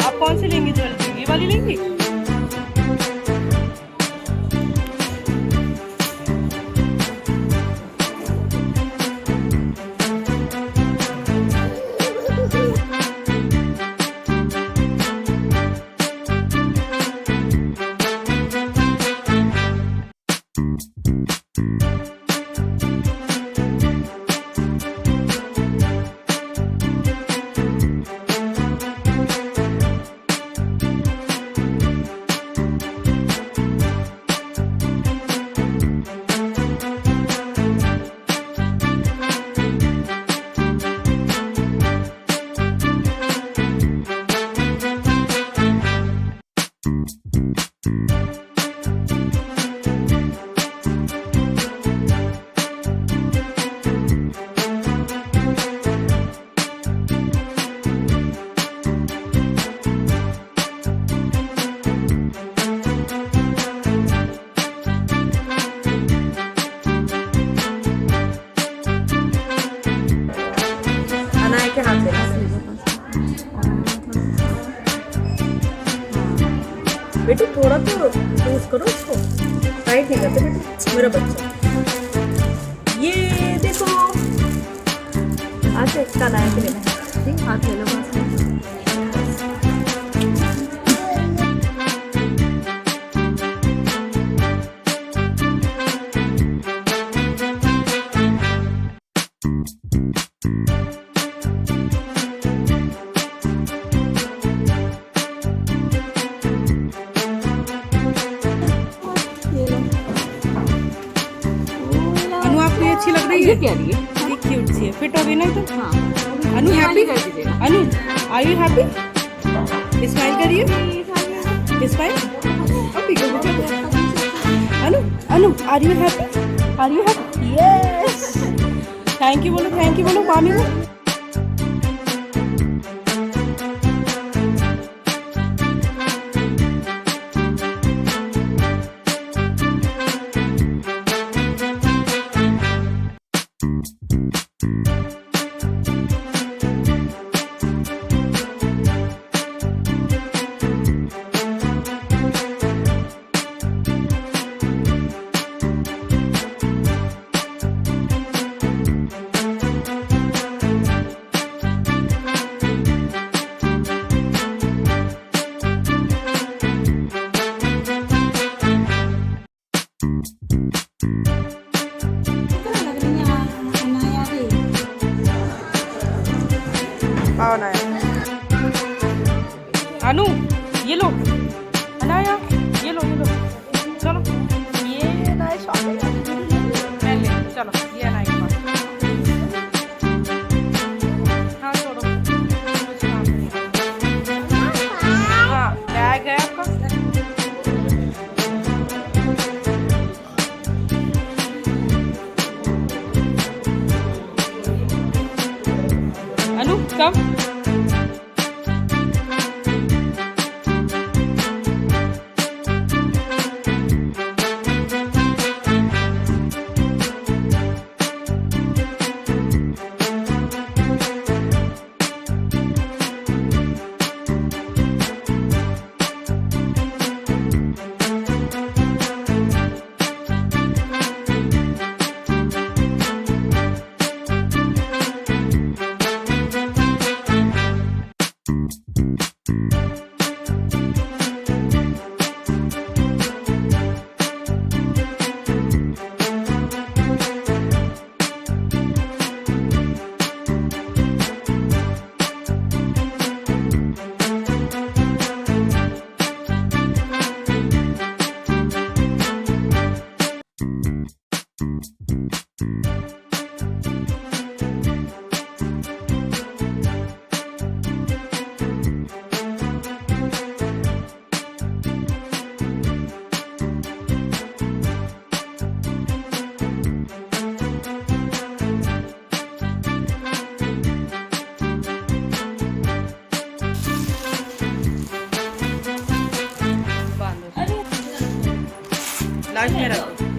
आप कौन सी लेंगी ज्वेलरी, ये वाली लेंगी? के हाथ लेना बेटी, थोड़ा तो यूज करो उसको, टाइट नहीं करते बेटी मेरा बच्चा। ये देखो हाथ इसका लाया के लेना है, ठीक हाथ ले लो बस। अच्छी लग रही है, प्यारी है, ये क्यूट सी है, फिट हो गई ना तो। हाँ Anu happy? Anu are you happy? Smile करिए, smile. Anu Anu are you happy? Are you happy? Yes. Thank you बोलो मामी को। अनु ये लो, अनाया ये लो चलो, ये नए शॉपिंग पहले चलो, ये अनाया के पास। हाँ छोड़ो, हाँ बैग है आपका। अनु कब लास्ट में रखो।